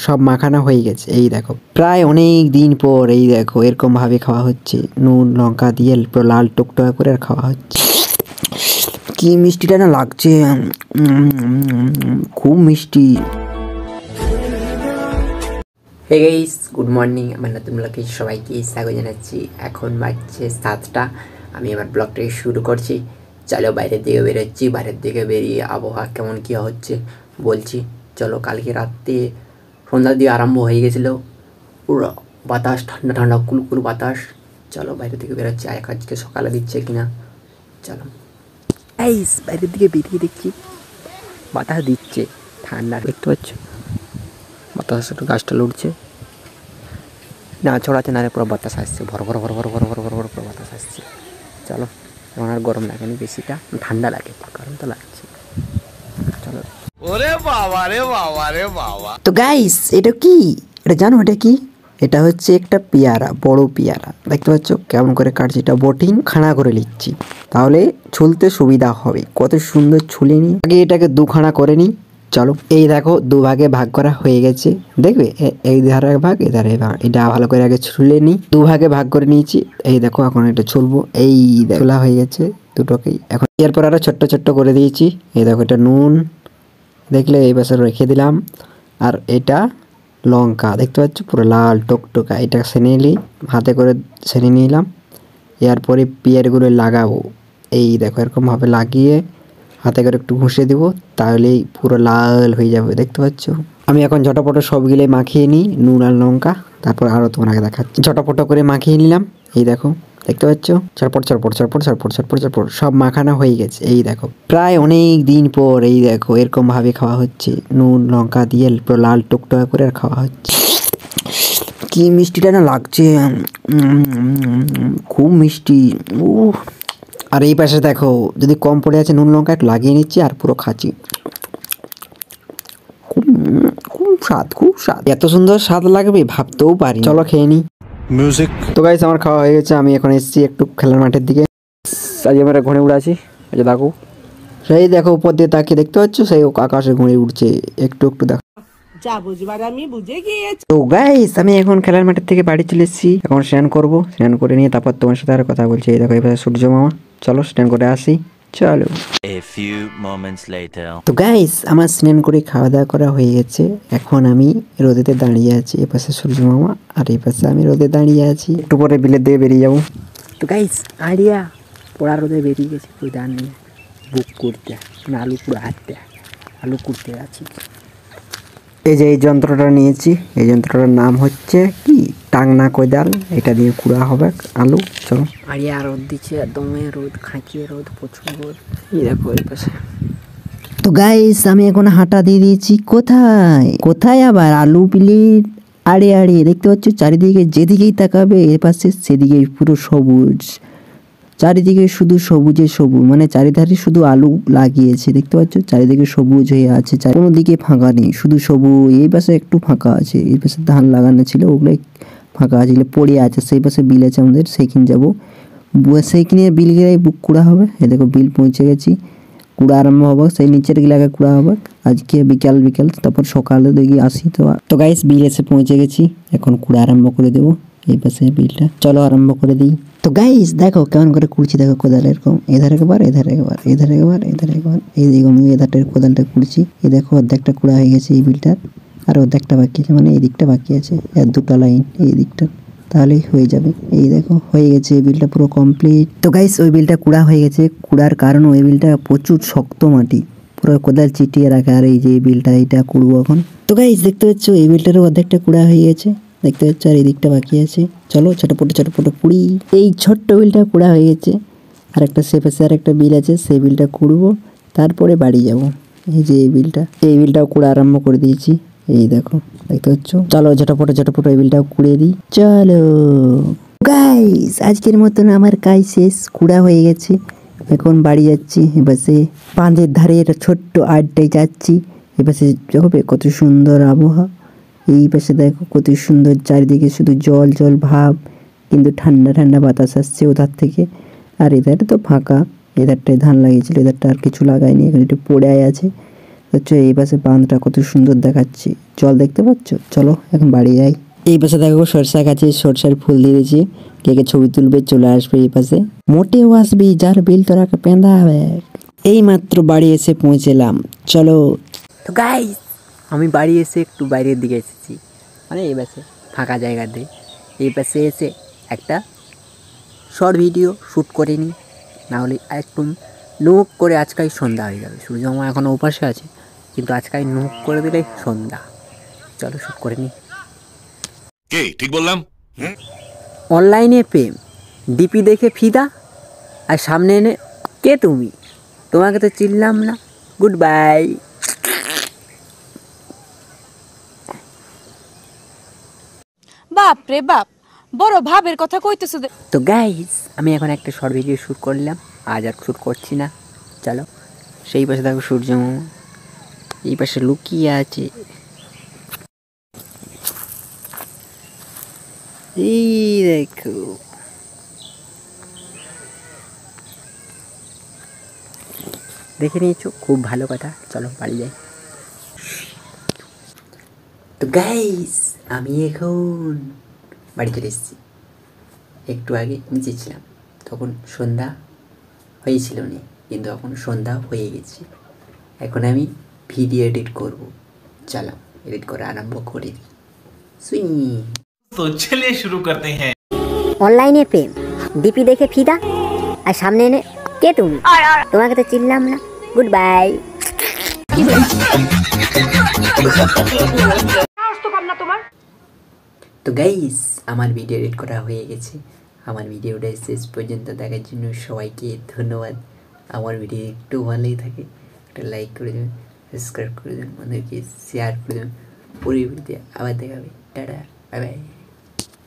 সব মাখানো হয়ে গেছে। এই দেখো প্রায় অনেক দিন পর এই দেখো এরকম ভাবে খাওয়া হচ্ছে, নুন লঙ্কা দিয়ে পুরো লাল টকটকা করে আর খাওয়া হচ্ছে। কি মিষ্টিটা না লাগছে, খুব মিষ্টি। Hey guys, good morning. আমার নতুন ব্লগে সবাইকে স্বাগত জানাচ্ছি। এখন বাজছে 7টা। আমি আমার ব্লগটাকে শুরু করছি। চলো বাইরের দিকে বেরোচ্ছি। বাইরের দিকে বেরিয়ে আবহাওয়া কেমন কী হচ্ছে বলছি। চলো, কালকে রাত্রে সন্ধ্যার দিকে আরম্ভ হয়ে গেছিলো, পুরো বাতাস ঠান্ডা ঠান্ডা কুলকুল বাতাস। চলো বাইরের দিকে বেরোচ্ছি, আজকে সকালে দিচ্ছে কিনা। চলো গাইস, বাইরের দিকে বেরিয়ে দেখছি বাতাস দিচ্ছে, ঠান্ডা দেখতে পাচ্ছ। বাতাস একটু গাছটা লড়ছে, না ছড়াচ্ছে না, পুরো বাতাস আসছে, ভর ভর ভর ভর ভর ভর ভর ভর পুরো বাতাস আসছে। চলো, এখন আর গরম লাগেনি বেশিটা, ঠান্ডা লাগে, গরম তো লাগছে। চলো। ওরে বাবা রে বাবা রে বাবা। তো গাইস, এটা কি, এটা জানো এটা কি? এটা হচ্ছে একটা পেয়ারা, বড় পেয়ারা। দেখতে পাচ্ছ কেমন করে কাটছি, এটা বটিং খাড়া করে নিচ্ছি, তাহলে ছুলতে সুবিধা হবে। কত সুন্দর ছুলে নি, আগে এটাকে দুখানা করে নি। চলো, এই দেখো দুভাগে ভাগ করা হয়ে গেছে, দেখবে এই ধারে ভাগ, এই ধারে ভাগ। এটা ভালো করে আগে ছুলে নি, দুভাগে ভাগ করে নিয়েছি। এই দেখো এখন এটা ছুলবো, এই ছোলা হয়ে গেছে দুটোকেই। এখন এরপর আরো ছোট্ট ছোট্ট করে দিয়েছি। এই দেখো এটা নুন, দেখলে এই পাশে রেখে দিলাম। আর এটা লঙ্কা, দেখতে পাচ্ছ পুরো লাল টকটকা। এটা সেনে নিই, হাতে করে সেনে নিলাম। এরপরে পেয়ারগুলো লাগাবো। এই দেখো এরকম ভাবে লাগিয়ে হাতে করে একটু ঘষে দিব, তাহলেই পুরো লাল হয়ে যাবে, দেখতে পাচ্ছ। আমি এখন ঝটাপট সবগুলো মাখিয়ে নিই, নুন আর লঙ্কা, তারপর আরও তোমাকে দেখাচ্ছি। ঝটাপট করে মাখিয়ে নিলাম। এই দেখো দেখতে পাচ্ছ, চটপট চটপট চটপট চটপট চটপট চটপট সব মাখানো হয়ে গেছে। এই দেখো প্রায় অনেক দিন পর এই দেখো এরকম ভাবে খাওয়া হচ্ছে, নুন লঙ্কা দিয়ে পুরো লাল টকটকা করে আর খাওয়া হচ্ছে। কি মিষ্টিটা না লাগছে, খুব মিষ্টি। আর এই পাশে দেখো যদি কম পড়ে আছে, নুন লঙ্কা একটু লাগিয়ে নিচ্ছি আর পুরো খাচ্ছি। খুব স্বাদ, খুব স্বাদ। এত সুন্দর স্বাদ লাগবে ভাবতেও পারি। চলো খেয়ে নি মিউজিক। তো গাইস, আমার খাওয়া হয়ে গেছে। আমি এখন এসেছি একটু খেলার মাঠের দিকে। আজ আমরা ঘুরে উড়াছি, এই যে দেখো, সেই দেখো উপর দিয়ে তাকিয়ে দেখতে পাচ্ছ, সেই আকাশে ঘুরে উঠছে একটু একটু। দেখো যা বুঝবার আমি বুঝে গিয়েছি। তো গাইস, আমি এখন খেলার মাঠের থেকে বাড়ি চলে এসেছি। এখন স্নান করবো, স্নান করে নিয়ে তারপর তোমার সাথে আর কথা বলছি। এই দেখো এবার সূর্য মামা, চলো স্নান করে আসি। চলো। A few moments later. তো গাইস, আমার স্নান করে খাওয়া দাওয়া করা হয়ে গেছে। এখন আমি রোদেতে দাঁড়িয়ে আছি, এ পাশে সূর্য মামা আর এই পাশে আমি রোদে দাঁড়িয়ে আছি। একটু পরে বিলের দিয়ে বেরিয়ে যাবো। তো গাইস, আইডিয়া পোড়া রোদে বেরিয়ে গেছে, ওই দাঁড় নিয়ে বুক করতে, আলু পুরো হাঁটতে, আলু কুড়তে আছি। এই যে এই যন্ত্রটা নিয়েছি, এই যন্ত্রটার নাম হচ্ছে কি, টাংনা কোদাল। এটা দিয়ে কুড়া হবে আলু। চলো। আরিয়া রোদ দিচ্ছে, দমে রোদ, খাঁচিয়ে রোদ, প্রচুর রোদ। এই দেখো এই পাশে। তো গাইস, আমি এখন হাঁটা দিয়ে দিয়েছি। কোথায় কোথায় আবার আলু প্লেট আড়ে আড়ে, দেখতে পাচ্ছ চারিদিকে, যেদিকেই তাকাবে এ পাশে সেদিকেই পুরো সবুজ, চারিদিকে শুধু সবুজে সবুজ, মানে চারিধারে শুধু আলু লাগিয়েছে, দেখতে পাচ্ছ চারিদিকে সবুজ হয়ে আছে, কোনো দিকে ফাঁকা নেই, শুধু সবুজ। এই পাশে একটু ফাঁকা আছে, এই পাশে ধান লাগানো ছিল, ওগুলো ফাঁকা আছে, পড়ে আছে। সেই পাশে বিল আছে আমাদের, সেইখানে যাবো, সেইখানে বিল গিয়ে বুক কুড়া হবে। এই দেখো বিল পৌঁছে গেছি, কুড়া আরম্ভ হবে, সেই নিচের গিলাকে কুড়া হবে আজকে বিকাল বিকাল, তারপর সকালে দেখি আসি। তো গাইস, বিল এসে পৌঁছে গেছি, এখন কুড়া আরম্ভ করে দেবো। এই পাশে বিলটা, চলো আরম্ভ করে দিই। তো গাইস দেখো কেমন করে কুড়ছি, দেখো কোদাল এরকম এধারে একবার, এধারে একবার, এধারে একবার, এধারে একবার, এই দেখো আমি এধারটার কোদালটা কুড়ছি। এই দেখো অর্ধেকটা কুড়া হয়ে গেছে এই বিলটার, আর অর্ধেকটা বাকি আছে, মানে এই দিকটা বাকি আছে, আর দুটো লাইন এই দিকটা, তাহলেই হয়ে যাবে। এই দেখো হয়ে গেছে, এই বিলটা পুরো কমপ্লিট। তো গাইস, ওই বিলটা কুড়া হয়ে গেছে। কুড়ার কারণ ওই বিলটা প্রচুর শক্ত মাটি, পুরো কোদাল চিটিয়ে রাখে। আর এই যে এই বিলটা, এইটা কুড়বো এখন। তো গাইস দেখতে পাচ্ছ এই বিলটারও অর্ধেকটা কুড়া হয়ে গেছে, দেখতে পাচ্ছ, আর এই দিকটা বাকি আছে। চলো ছোটপটো কুড়ি। এই ছোট্ট বিলটা কুড়া হয়ে গেছে, আর একটা সেপাশে আর একটা বিল আছে, সেই বিলটা কুড়বো, তারপরে বাড়ি যাব। এই যে এই বিলটাও কুড়া আরম্ভ করে দিয়েছি। এই দেখো দেখতে পাচ্ছ, চলো ঝটপট এই বিলটাও কুড়িয়ে দিই। চলো গাইস, আজকের মতন আমার কাজ শেষ, কুড়া হয়ে গেছে, এখন বাড়ি যাচ্ছি। এপাশে বাঁধের ধারে একটা ছোট্ট আড্ডায় যাচ্ছি। এপাশে হবে কত সুন্দর আবহাওয়া, এই পাশে দেখো কত সুন্দর, চারিদিকে শুধু জল জল ভাব, কিন্তু ঠান্ডা ঠান্ডা বাতাস আসছে ওধার থেকে। আর এধারে তো ফাঁকা, এধারটায় ধান লাগিয়েছিল, এধারটা আর কিছু লাগায়নি, এখানে একটু পড়ে আছে। আচ্ছা এই পাশে বাঁধটা কত সুন্দর দেখাচ্ছে, জল দেখতে পাচ্ছ। চলো এখন বাড়ি যাই। এই পাশে দেখো সরষা গাছে সরষার ফুল দিয়েছে, কে কে ছবি তুলবে চলে আসবে এই পাশে। মোটেও আসবি, যার বিল তোরাকে পেঁদা হবে। এই মাত্র বাড়ি এসে পৌঁছেলাম, চলো। তো গাইস আমি বাড়ি এসে একটু বাইরের দিকে এসেছি, মানে এই পাশে ফাঁকা জায়গাতে। এই পাশে এসে একটা শর্ট ভিডিও শ্যুট করে নিই, নাহলে একটু নোক করে আজকাই সন্ধ্যা হয়ে যাবে। সূর্য মামা এখনও উপাসে আছে, কিন্তু আজকাই নোক করে দিলেই সন্ধ্যা। চলো শ্যুট করে নিই। কে ঠিক বললাম? অনলাইনে প্রেম, ডিপি দেখে ফিদা, আর সামনে এনে কে তুমি, তোমাকে তো চিনলাম না, গুড বাই। বাপ রে বাপ, বড় ভাবের কথা কইতেছ। তো গাইস আমি এখন একটা শর্ট ভিডিও শ্যুট করলাম, আজ আর শ্যুট করছি না। চলো সেই পাশে দেখো সূর্য মামা, এই পাশে লুকিয়ে আছে। এই দেখো, দেখে নিয়েছো, খুব ভালো কথা। চলো বাড়ি যাই। তো গাইস আমি এখন বাড়ি চলে এসেছি। একটু আগে নিচে ছিলাম, তখন সন্ধ্যা হয়েছিল না, কিন্তু এখন সন্ধ্যা হয়ে গেছে। এখন আমি ভিডিও এডিট করব। চলো এডিট করা আরম্ভ করে দিই। সুই। तो चलिए शुरू करते हैं। অনলাইনে প্রেম, ডিপি দেখে ফিদা, আর সামনে এনে কে তুমি, তোমাকে তো চিনলাম না, গুড বাই। তো গাইস আমার ভিডিও এডিট করা হয়ে গেছে। আমার ভিডিওটা শেষ পর্যন্ত দেখার জন্য সবাইকে ধন্যবাদ। আমার ভিডিও একটু ভালোই থাকে একটা লাইক করে দেবেন, সাবস্ক্রাইব করে দেবেন, আমাদেরকে শেয়ার করে দেবেন। পরের ভিডিওতে আবার দেখাবে। Tata, bye bye.